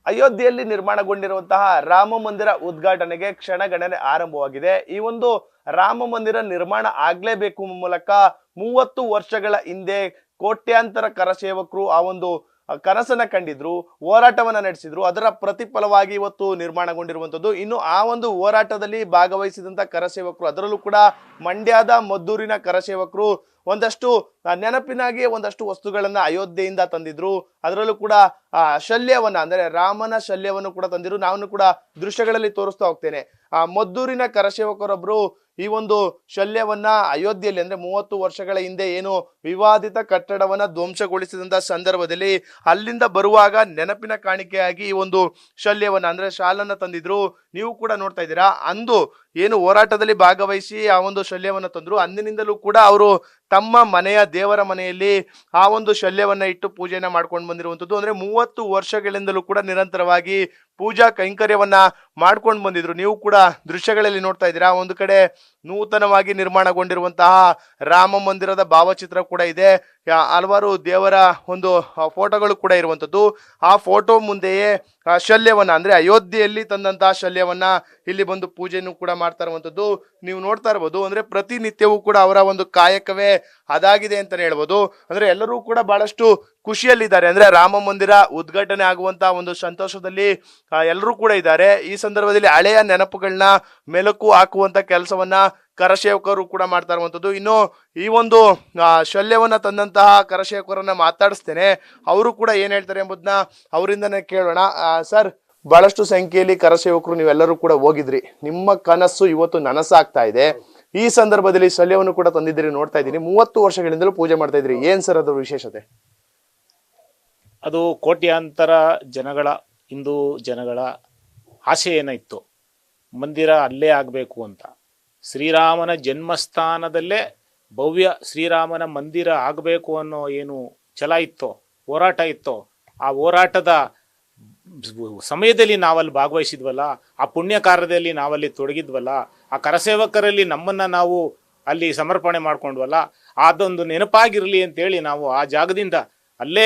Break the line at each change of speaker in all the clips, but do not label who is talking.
ಅಯೋಧ್ಯೆಯಲ್ಲಿ ನಿರ್ಮಾಣಗೊಂಡಿರುವಂತಹ ರಾಮ ಮಂದಿರ ಉದ್ಘಾಟನೆಗೆ ಕ್ಷಣಗಣನೆ ಆರಂಭವಾಗಿದೆ. ಈ ಒಂದು ರಾಮ ಮಂದಿರ ನಿರ್ಮಾಣ ಆಗ್ಲೇಬೇಕು ಮೂಲಕ 30 ವರ್ಷಗಳ ಹಿಂದೆ ಕೋಟ್ಯಾಂತರ ಕರಸೇವಕರು ಆ ಒಂದು ಕನಸನ್ನ ಕಂಡಿದ್ರು, ಹೋರಾಟವನ್ನ ನಡೆಸಿದ್ರು. ಅದರ ಪ್ರತಿಫಲವಾಗಿ ಇವತ್ತು ನಿರ್ಮಾಣಗೊಂಡಿರುವಂತದ್ದು. ಇನ್ನು ಆ ಒಂದು ಹೋರಾಟದಲ್ಲಿ ಭಾಗವಹಿಸಿದಂತ ಕರಸೇವಕರು, ಅದರಲ್ಲೂ ಕೂಡ ಮಂಡ್ಯದ ಮದ್ದೂರಿನ ಕರಸೇವಕರು ಒಂದಷ್ಟು ನೆನಪಿನಾಗಿ ಒಂದಷ್ಟು ವಸ್ತುಗಳನ್ನ ಅಯೋಧ್ಯೆಯಿಂದ ತಂದಿದ್ರು. ಅದರಲ್ಲೂ ಕೂಡ ಶಲ್ಯವನ್ನ ಅಂದ್ರೆ ರಾಮನ ಶಲ್ಯವನ್ನು ಕೂಡ ತಂದಿದ್ರು. ನಾನು ಕೂಡ ದೃಶ್ಯಗಳಲ್ಲಿ ತೋರಿಸ್ತಾ ಹೋಗ್ತೇನೆ. ಮದ್ದೂರಿನ ಕರಸೇವಕರೊಬ್ರು ಈ ಒಂದು ಶಲ್ಯವನ್ನ ಅಯೋಧ್ಯೆಯಲ್ಲಿ ಅಂದ್ರೆ 30 ವರ್ಷಗಳ ಹಿಂದೆ ಏನು ವಿವಾದಿತ ಕಟ್ಟಡವನ್ನ ಧ್ವಂಸಗೊಳಿಸಿದಂತ ಸಂದರ್ಭದಲ್ಲಿ ಅಲ್ಲಿಂದ ಬರುವಾಗ ನೆನಪಿನ ಕಾಣಿಕೆಯಾಗಿ ಈ ಒಂದು ಶಲ್ಯವನ್ನ ಅಂದ್ರೆ ಶಾಲನ್ನ ತಂದಿದ್ರು. ನೀವು ಕೂಡ ನೋಡ್ತಾ ಇದ್ದೀರಾ. ಅಂದು ಏನು ಹೋರಾಟದಲ್ಲಿ ಭಾಗವಹಿಸಿ ಆ ಒಂದು ಶಲ್ಯವನ್ನ ತಂದ್ರು, ಅಂದಿನಿಂದಲೂ ಕೂಡ ಅವರು ತಮ್ಮ ಮನೆಯ ದೇವರ ಮನೆಯಲ್ಲಿ ಆ ಒಂದು ಶಲ್ಯವನ್ನ ಇಟ್ಟು ಪೂಜೆಯನ್ನ ಮಾಡ್ಕೊಂಡು ಬಂದಿರುವಂತದ್ದು. ಅಂದ್ರೆ 30 ವರ್ಷಗಳಿಂದಲೂ ಕೂಡ ನಿರಂತರವಾಗಿ ಪೂಜಾ ಕೈಂಕರ್ಯವನ್ನ ಮಾಡ್ಕೊಂಡು ಬಂದಿದ್ರು. ನೀವು ಕೂಡ ದೃಶ್ಯಗಳಲ್ಲಿ ನೋಡ್ತಾ ಇದ್ದೀರಾ. ಒಂದು ಕಡೆ ನೂತನವಾಗಿ ನಿರ್ಮಾಣಗೊಂಡಿರುವಂತಹ ರಾಮ ಮಂದಿರದ ಭಾವಚಿತ್ರ ಕೂಡ ಇದೆ. ಹಲವಾರು ದೇವರ ಒಂದು ಫೋಟೋಗಳು ಕೂಡ ಇರುವಂತದ್ದು. ಆ ಫೋಟೋ ಮುಂದೆಯೇ ಶಲ್ಯವನ್ನ ಅಂದ್ರೆ ಅಯೋಧ್ಯೆಯಲ್ಲಿ ತಂದಂತಹ ಶಲ್ಯವನ್ನ ಇಲ್ಲಿ ಬಂದು ಪೂಜೆಯನ್ನು ಕೂಡ ಮಾಡ್ತಾ ಇರುವಂತದ್ದು ನೀವು ನೋಡ್ತಾ ಇರಬಹುದು. ಅಂದ್ರೆ ಪ್ರತಿನಿತ್ಯವೂ ಕೂಡ ಅವರ ಒಂದು ಕಾಯಕವೇ ಅದಾಗಿದೆ ಅಂತಾನೆ ಹೇಳ್ಬೋದು. ಅಂದ್ರೆ ಎಲ್ಲರೂ ಕೂಡ ಬಹಳಷ್ಟು ಖುಷಿಯಲ್ಲಿದ್ದಾರೆ. ಅಂದ್ರೆ ರಾಮ ಮಂದಿರ ಉದ್ಘಾಟನೆ ಆಗುವಂತಹ ಒಂದು ಸಂತೋಷದಲ್ಲಿ ಎಲ್ಲರೂ ಕೂಡ ಇದ್ದಾರೆ. ಈ ಸಂದರ್ಭದಲ್ಲಿ ಹಳೆಯ ನೆನಪುಗಳನ್ನ ಮೆಲುಕು ಹಾಕುವಂತ ಕೆಲಸವನ್ನ ಕರಸೇವಕರು ಕೂಡ ಮಾಡ್ತಾ ಇರುವಂತದ್ದು. ಇನ್ನು ಈ ಒಂದು ಶಲ್ಯವನ್ನ ತಂದಂತಹ ಕರಸೇವಕರನ್ನ ಮಾತಾಡಿಸ್ತೇನೆ. ಅವರು ಕೂಡ ಏನ್ ಹೇಳ್ತಾರೆ ಎಂಬುದನ್ನ ಅವರಿಂದನೇ ಕೇಳೋಣ. ಸರ್, ಬಹಳಷ್ಟು ಸಂಖ್ಯೆಯಲ್ಲಿ ಕರಸೇವಕರು ನೀವೆಲ್ಲರೂ ಕೂಡ ಹೋಗಿದ್ರಿ. ನಿಮ್ಮ ಕನಸು ಇವತ್ತು ನನಸಾಗ್ತಾ ಇದೆ. ಈ ಸಂದರ್ಭದಲ್ಲಿ ಶಲ್ಯವನ್ನು ಕೂಡ ತಂದಿದ್ದೀರಿ, ನೋಡ್ತಾ ಇದ್ದೀನಿ. 30 ವರ್ಷಗಳಿಂದಲೂ ಪೂಜೆ ಮಾಡ್ತಾ ಇದ್ರಿ. ಏನ್ ಸರ್ ಅದ್ರ ವಿಶೇಷತೆ?
ಅದು ಕೋಟ್ಯಾಂತರ ಜನಗಳ ಹಿಂದೂ ಜನಗಳ ಆಸೆ ಏನಿತ್ತು, ಮಂದಿರ ಅಲ್ಲೇ ಆಗಬೇಕು ಅಂತ. ಶ್ರೀರಾಮನ ಜನ್ಮಸ್ಥಾನದಲ್ಲೇ ಭವ್ಯ ಶ್ರೀರಾಮನ ಮಂದಿರ ಆಗಬೇಕು ಅನ್ನೋ ಏನು ಛಲ ಇತ್ತೋ, ಹೋರಾಟ ಇತ್ತೋ, ಆ ಹೋರಾಟದ ಸಮಯದಲ್ಲಿ ನಾವಲ್ಲಿ ಭಾಗವಹಿಸಿದ್ವಲ್ಲ, ಆ ಪುಣ್ಯ ಕಾರ್ಯದಲ್ಲಿ ನಾವಲ್ಲಿ ತೊಡಗಿದ್ವಲ್ಲ, ಆ ಕರಸೇವಕರಲ್ಲಿ ನಮ್ಮನ್ನು ನಾವು ಅಲ್ಲಿ ಸಮರ್ಪಣೆ ಮಾಡ್ಕೊಂಡ್ವಲ್ಲ, ಅದೊಂದು ನೆನಪಾಗಿರಲಿ ಅಂತೇಳಿ ನಾವು ಆ ಜಾಗದಿಂದ ಅಲ್ಲೇ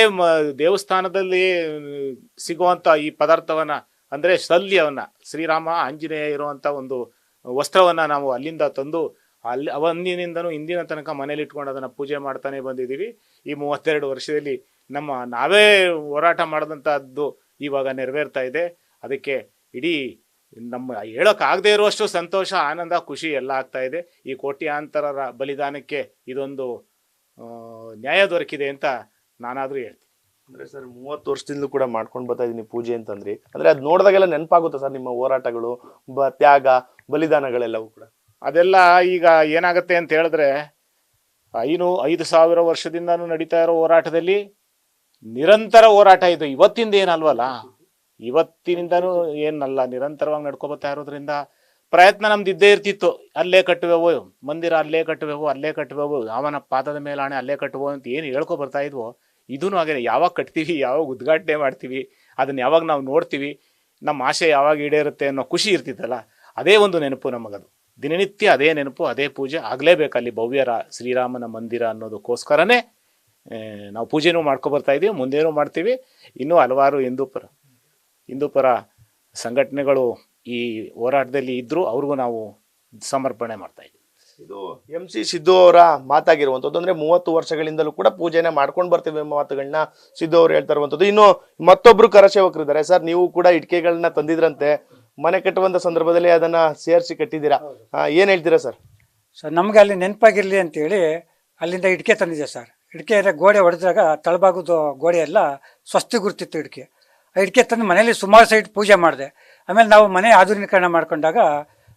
ದೇವಸ್ಥಾನದಲ್ಲಿ ಸಿಗುವಂಥ ಈ ಪದಾರ್ಥವನ್ನು ಅಂದರೆ ಶಲ್ಯವನ್ನ, ಶ್ರೀರಾಮ ಆಂಜನೇಯ ಇರುವಂಥ ಒಂದು ವಸ್ತ್ರವನ್ನು ನಾವು ಅಲ್ಲಿಂದ ತಂದು ಅಲ್ಲಿ ಅವತ್ತಿನಿಂದನೂ ಇಂದಿನ ತನಕ ಮನೇಲಿ ಇಟ್ಕೊಂಡು ಅದನ್ನು ಪೂಜೆ ಮಾಡ್ತಾನೆ ಬಂದಿದ್ದೀವಿ. ಈ 32 ವರ್ಷದಲ್ಲಿ ನಾವೇ ಹೋರಾಟ ಮಾಡಿದಂಥದ್ದು ಇವಾಗ ನೆರವೇರ್ತಾ ಇದೆ. ಅದಕ್ಕೆ ಇಡೀ ನಮ್ಮ ಹೇಳೋಕ್ಕಾಗದೇ ಇರುವಷ್ಟು ಸಂತೋಷ, ಆನಂದ, ಖುಷಿ ಎಲ್ಲ ಆಗ್ತಾ ಇದೆ. ಈ ಕೋಟ್ಯಾಂತರ ಬಲಿದಾನಕ್ಕೆ ಇದೊಂದು ನ್ಯಾಯ ದೊರಕಿದೆ ಅಂತ ನಾನಾದರೂ ಹೇಳ್ತೀನಿ.
ಅಂದ್ರೆ ಸರ್, 30 ವರ್ಷದಿಂದಲೂ ಕೂಡ ಮಾಡ್ಕೊಂಡು ಬರ್ತಾ ಇದೀನಿ ಪೂಜೆ ಅಂತಂದ್ರಿ. ಅಂದ್ರೆ ಅದ್ ನೋಡಿದಾಗೆಲ್ಲ ನೆನಪಾಗುತ್ತೆ ಸರ್ ನಿಮ್ಮ ಹೋರಾಟಗಳು, ತ್ಯಾಗ, ಬಲಿದಾನಗಳೆಲ್ಲವೂ ಕೂಡ?
ಅದೆಲ್ಲ ಈಗ ಏನಾಗುತ್ತೆ ಅಂತ ಹೇಳಿದ್ರೆ, 5,000 ವರ್ಷದಿಂದನೂ ನಡೀತಾ ಇರೋ ಹೋರಾಟದಲ್ಲಿ ನಿರಂತರ ಹೋರಾಟ ಇದು. ಇವತ್ತಿಂದ ಏನಲ್ವಲ್ಲ, ಇವತ್ತಿನಿಂದನೂ ಏನಲ್ಲ, ನಿರಂತರವಾಗಿ ನಡ್ಕೊಬತ್ತಾ ಇರೋದ್ರಿಂದ ಪ್ರಯತ್ನ ನಮ್ದು ಇದ್ದೇ ಇರ್ತಿತ್ತು. ಅಲ್ಲೇ ಕಟ್ಟುವೆವು ಮಂದಿರ, ಅಲ್ಲೇ ಕಟ್ಟುವೆವು, ಅಲ್ಲೇ ಕಟ್ಟುವೆವು, ಅವನ ಪಾದದ ಮೇಲಾಣೆ ಅಲ್ಲೇ ಕಟ್ಟುವ ಅಂತ ಏನು ಹೇಳ್ಕೊ ಬರ್ತಾ ಇದ್ವೋ, ಇದೂ ಹಾಗೆ. ಯಾವಾಗ ಕಟ್ತೀವಿ, ಯಾವಾಗ ಉದ್ಘಾಟನೆ ಮಾಡ್ತೀವಿ, ಅದನ್ನ ಯಾವಾಗ ನಾವು ನೋಡ್ತೀವಿ, ನಮ್ಮ ಆಸೆ ಯಾವಾಗ ಈಡೇರುತ್ತೆ ಅನ್ನೋ ಖುಷಿ ಇರ್ತಿತ್ತಲ್ಲ, ಅದೇ ಒಂದು ನೆನಪು ನಮಗದು. ದಿನನಿತ್ಯ ಅದೇ ನೆನಪು, ಅದೇ ಪೂಜೆ ಆಗಲೇಬೇಕು ಅಲ್ಲಿ ಭವ್ಯ ಶ್ರೀರಾಮನ ಮಂದಿರ ಅನ್ನೋದಕ್ಕೋಸ್ಕರನೇ ನಾವು ಪೂಜೆನೂ ಮಾಡ್ಕೊಬರ್ತಾ ಇದ್ದೀವಿ, ಮುಂದೇನೂ ಮಾಡ್ತೀವಿ. ಇನ್ನೂ ಹಲವಾರು ಹಿಂದೂಪರ ಸಂಘಟನೆಗಳು ಈ ಹೋರಾಟದಲ್ಲಿ ಇದ್ದರೂ ಅವ್ರಿಗೂ ನಾವು ಸಮರ್ಪಣೆ ಮಾಡ್ತಾ ಇದ್ದೀವಿ.
ಇದು MC ಸಿದ್ದು ಅವರ ಮಾತಾಗಿರುವಂಥದ್ದು. ಅಂದ್ರೆ 30 ವರ್ಷಗಳಿಂದಲೂ ಕೂಡ ಪೂಜೆನ ಮಾಡ್ಕೊಂಡು ಬರ್ತೀವಿ ಎಂಬ ಮಾತುಗಳನ್ನ ಸಿದ್ದು ಅವರು ಹೇಳ್ತಾ ಇರುವಂಥದ್ದು. ಇನ್ನು ಮತ್ತೊಬ್ರು ಕರಸೇವಕರು ಇದ್ದಾರೆ. ಸರ್, ನೀವು ಕೂಡ ಇಟ್ಕೆಗಳನ್ನ ತಂದಿದ್ರಂತೆ, ಮನೆ ಕಟ್ಟುವಂತ ಸಂದರ್ಭದಲ್ಲಿ ಅದನ್ನ ಸೇರಿಸಿ ಕಟ್ಟಿದ್ದೀರಾ. ಏನ್ ಹೇಳ್ತೀರಾ ಸರ್?
ಸರ್, ನಮ್ಗೆ ಅಲ್ಲಿ ನೆನಪಾಗಿರ್ಲಿ ಅಂತೇಳಿ ಅಲ್ಲಿಂದ ಇಟ್ಕೆ ತಂದಿದ್ದೆ ಸರ್. ಇಟ್ಕೆ ಗೋಡೆ ಹೊಡೆದಾಗ ತಳಭಾಗದ ಗೋಡೆ ಎಲ್ಲ ಸ್ವಸ್ತಿ ಗುರ್ತಿತ್ತು ಇಟ್ಕೆ. ಆ ಇಟ್ಕೆ ತಂದು ಮನೇಲಿ ಸುಮಾರು ಸೈಟ್ ಪೂಜೆ ಮಾಡಿದೆ. ಆಮೇಲೆ ನಾವು ಮನೆ ಆಧುನೀಕರಣ ಮಾಡ್ಕೊಂಡಾಗ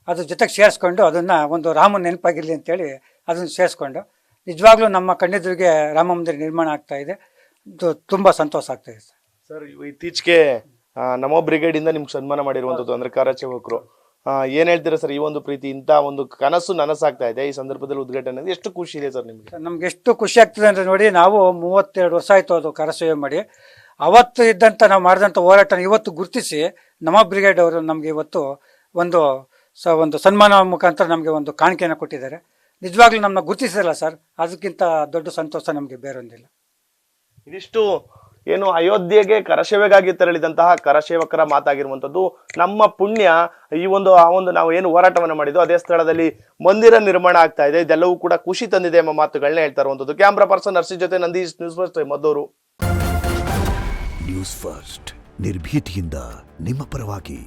ಅದ್ರ ಜೊತೆಗೆ ಸೇರಿಸ್ಕೊಂಡು ಅದನ್ನು ಒಂದು ರಾಮನ ನೆನಪಾಗಿರಲಿ ಅಂತೇಳಿ ಅದನ್ನು ಸೇರಿಸ್ಕೊಂಡು ನಿಜವಾಗ್ಲೂ ನಮ್ಮ ಕಣ್ಣೆದುರಿಗೆ ರಾಮ ಮಂದಿರ ನಿರ್ಮಾಣ ಆಗ್ತಾ ಇದೆ. ತುಂಬ ಸಂತೋಷ ಆಗ್ತಾ ಇದೆ ಸರ್.
ಸರ್, ಇತ್ತೀಚೆಗೆ ನಮೋ ಬ್ರಿಗೇಡ್ ಇಂದ ನಿಮ್ಗೆ ಸನ್ಮಾನ ಮಾಡಿರುವಂಥದ್ದು ಅಂದ್ರೆ ಕರಸೇವಕರು. ಏನ್ ಹೇಳ್ತೀರಾ ಸರ್? ಈ ಒಂದು ಪ್ರೀತಿ, ಇಂಥ ಒಂದು ಕನಸು ನನಸಾಗ್ತಾ ಇದೆ, ಈ ಸಂದರ್ಭದಲ್ಲಿ ಉದ್ಘಾಟನೆ, ಎಷ್ಟು ಖುಷಿ ಇದೆ ಸರ್ ನಿಮ್ಗೆ?
ನಮ್ಗೆ ಎಷ್ಟು ಖುಷಿ ಆಗ್ತದೆ ಅಂದರೆ ನೋಡಿ, ನಾವು 32 ವರ್ಷ ಆಯಿತು ಅದು ಕರಸೇವೆ ಮಾಡಿ. ಅವತ್ತು ಇದ್ದಂಥ ನಾವು ಮಾಡಿದಂಥ ಹೋರಾಟನ ಇವತ್ತು ಗುರುತಿಸಿ ನಮೋ ಬ್ರಿಗೇಡ್ ಅವರು ನಮಗೆ ಇವತ್ತು ಒಂದು ಸನ್ಮಾನ ಮುಖಾಂತರ ನಮಗೆ ಒಂದು ಕಾಣಿಕೆಯನ್ನು ಕೊಟ್ಟಿದ್ದಾರೆ. ನಿಜವಾಗ್ಲೂ ನಮ್ಮನ್ನ ಗುರುತಿಸಿರಲ್ಲ ಸರ್, ಅದಕ್ಕಿಂತ ದೊಡ್ಡ ಸಂತೋಷ ನಮಗೆ ಬೇರೊಂದಿಲ್ಲ.
ಇದಿಷ್ಟು ಏನು ಅಯೋಧ್ಯೆಗೆ ಕರಸೇವೆಗಾಗಿ ತೆರಳಿದಂತಹ ಕರಸೇವಕರ ಮಾತಾಗಿರುವಂತದ್ದು. ನಮ್ಮ ಪುಣ್ಯ ಈ ಒಂದು ನಾವು ಏನು ಹೋರಾಟವನ್ನ ಮಾಡಿದ್ವು ಅದೇ ಸ್ಥಳದಲ್ಲಿ ಮಂದಿರ ನಿರ್ಮಾಣ ಆಗ್ತಾ ಇದೆ, ಇದೆಲ್ಲವೂ ಕೂಡ ಖುಷಿ ತಂದಿದೆ ಎಂಬ ಮಾತುಗಳನ್ನ ಹೇಳ್ತಾ ಇರುವಂತದ್ದು. ಕ್ಯಾಮ್ರಾ ಪರ್ಸನ್ ಹರ್ಷಿ ಜೊತೆ Nandish, news first Maddur.
News first ನಿರ್ಭೀತಿಯಿಂದ ನಿಮ್ಮ ಪರವಾಗಿ.